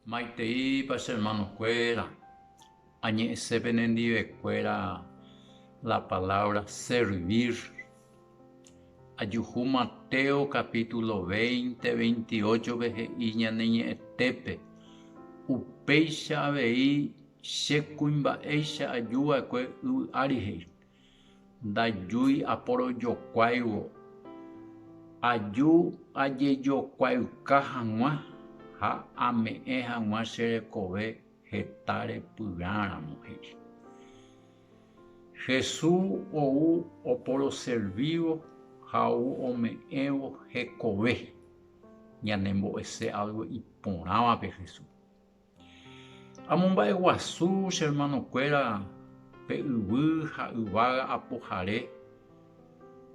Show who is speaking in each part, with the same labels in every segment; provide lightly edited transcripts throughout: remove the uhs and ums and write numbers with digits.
Speaker 1: Maitei para hermanos cuera, añe se penendive cuera la palabra servir. Ayuhu Mateo capítulo 20, 28 veje iña neñe etepe. Upeixa avei shekuimba eixa ayua kue u arihei. Dayui aporo yokwaiwo. Ayu aye yokwaiuka hag̃ua ha ame'ẽ hag̃ua cherekove hetare pyrãramo hei. Jesús ou oporo servivo ha ou ome'ẽvo hekove ñanembo'ese algo iporãvape Jesús. Amomba'eguasu che hermanokuéra pe yvy ha yvága apohare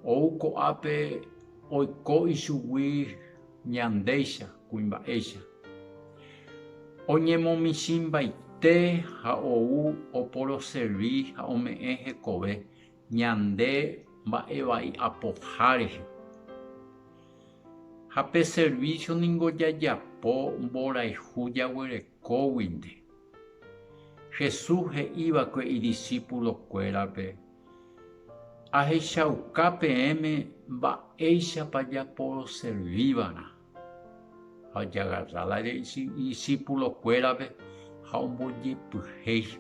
Speaker 1: ou ko'ápe oiko ichugui ñandéicha kuimba'éicha. Oñemomichinbaite ha ou oporo servi ha ome'ẽ hekove ñande mba'evai apoháre. Ha pe servicio ningo jajapo mborayhu jaguerekóguinte. Jesús he'ívakue idiscípulokuérape ahechaukã peẽme mba'éichapa japoro servívana. Ha ojagarrala discípulokuérape ha ombojepyhéi.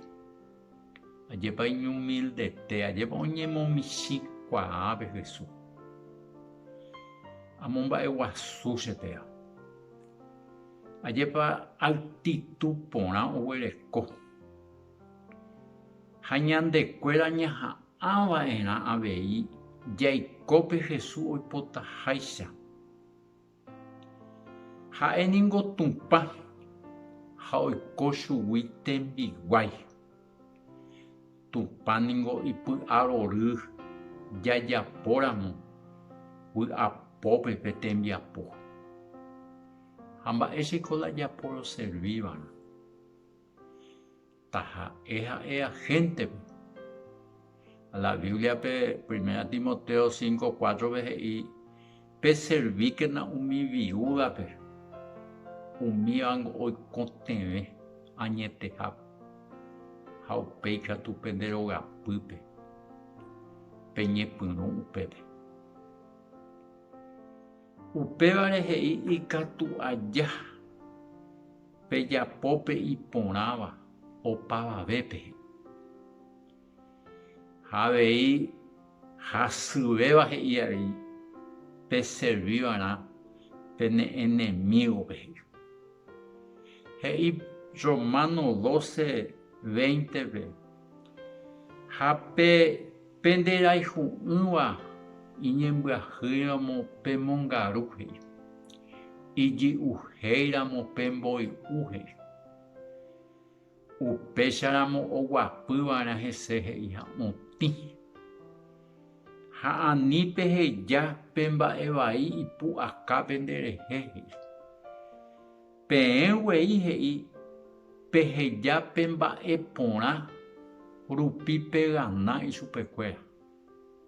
Speaker 1: Ajépa iñumildete, ajépa oñemomichĩkuaápe Jesús. Amomba'eguasu chepea. Ajépa actitud porã oguereko. Ha ñandekuéra ñaha'ãva'erã avei jaikópe Jesús oipotaháicha. Ha'éniko tupã ha oiko chugui tembiguái. Tupã niko ipy'arory jajapóramo vy'apópe pe tembiapo. Ha mba'échiko la japoro servívana. Taha'e agéntepe. La Bibliape 1 Timoteo 5:4 veje'i pe servíkena umi viúvape. Umívango oikotevẽ añetehápe ha upéi katu pe nderogapýpe peñepyrũ upépe. Upévare he'i ikatu aja pejapópe iporãva opavavépe. Ha avei hasyvéva he'i avei pe servívarã pene enemígope. He'i Romano 12:20 ha pe nderayhu'ỹva iñembyahýramo pe mongaru he'i. Iji'uhéiramo pe mboy'u he'i. Upécharamo oguapýva'erã hese he'i ha otĩ. Ha ani peheja pe mba'evai ipu'akápe nderehe he'i. Peẽguei he'i peheja pe mba'e porã rupi pegana ichupekuéra.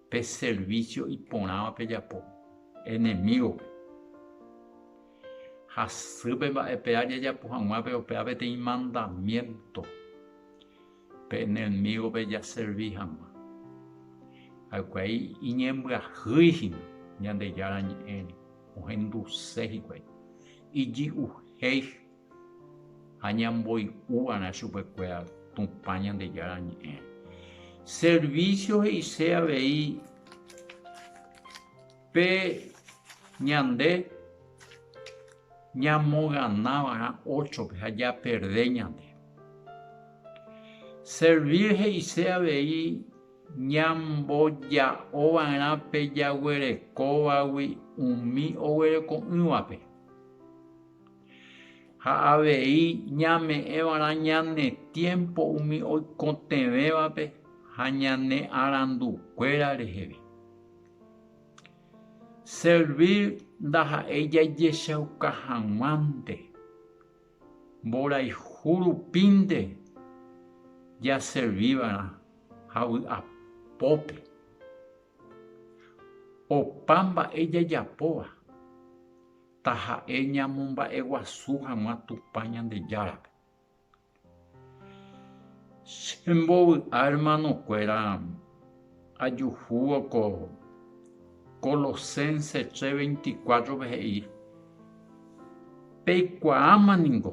Speaker 1: Pe servicio iporãva pejapo enemígope. Hasýpe mba'epea jajapo hag̃uápe upéva peteĩ mandamiento pe enemígope jaserví hag̃ua. Ha'ekuái iñembyahýihína Ñandejára ñe'ẽri ohenduse hikuái. Iji'uhéi ha ñamboy'úva'erã chupekuéra Tupã Ñandejára ñe'ẽri. Servicio he'ise avei pe ñande ñamoganáva'erã 8 ha japerde ñande. Servir he'ise avei ñamboja'ova'erã pe jaguerekóvagui umi oguereko'ỹvape. Ha avei ñame'ẽva'erã ñane tiempo umi oikotevẽvape ha ñane arandukuéra reheve. Servir ndaha'éi jajechauka hag̃uánte, mborayhu rupínte jaservívarã ha vy'apópe. Opa mba'e jajapóva taha'e ñamomba'eguasu hag̃ua Tupã Ñandejárape. Chembovy'a hermanokuéra ajuhúvo ko Colosenses 3:24 he'i peikuaámaniko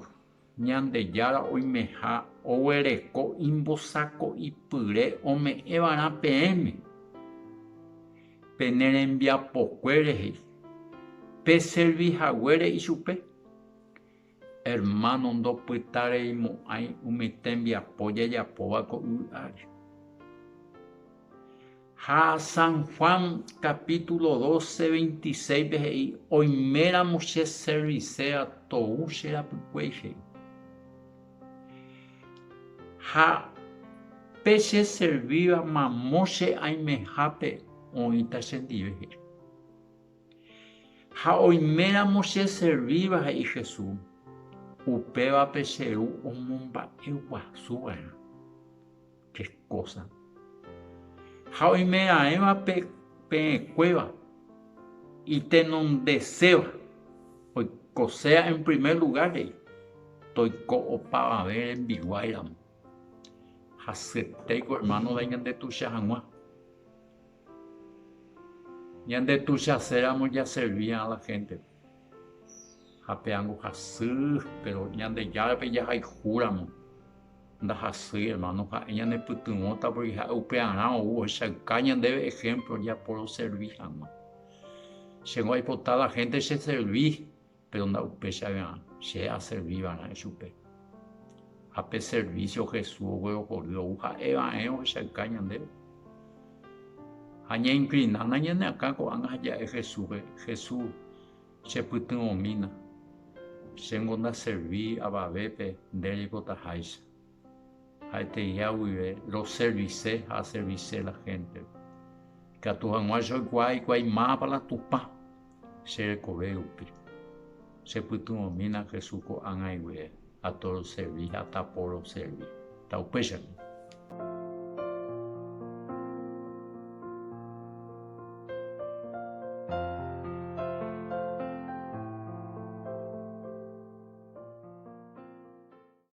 Speaker 1: Ñandejára oimeha oguereko imbosako'ipyre ome'ẽva'erã peẽme pe nerembiapokuére he'i peservihaguére ichupe. Hermano, ndopytareimo'ãi umi tembiapo jajapóva ko yvy'áre. Ha San Juan capítulo 12:26 he'i oiméramo che servicea tou che rapykuéi he'i. Ha pe che servíva mamo che aimehápe oĩta chendive he'i. Ha oiméramo che servíva he'i Jesús upévape che ru omomba'eguasuva'erã. Qué cosa. Ha oimeraẽva peẽkuéva itenondecéva oikosea en primer lugar he'i toiko opavave rembiguairamo. Hasyetéiko hermano de ñande tuicha hag̃ua. Ñande tuichaséramo ya servía a la gente. Hapeángo hasy, pero Ñandejárape jahaihúramo ndahasýi hermano, ha'e ñanepytyvõta porque ha'e upe'arã ou ohechakuaa ñandéve ejemplo japórõ serví hag̃ua. Chéngo aipota la gente che serví, pero nda'upéicharã che aservíva'erã chupe. Ha pe servicio Jesús oguerohory ou ha'eva'e ohechakuaa ñandéve. Ha ñeinclinána ñane'akã ko'ág̃a ha ja'e Jesúspe. Jesús chepytyvõmína. Chéngo ndaserví avavépe ndéreikotaháicha. Ha'eteia guive roservice ha service la gente. Katu hag̃ua choikuaa hikuaimápa la Tupã cherekove upi. Chepytyvõmína Jesús ko'ág̃a guive atoro serví ha taporo serví. Ta upéichagui.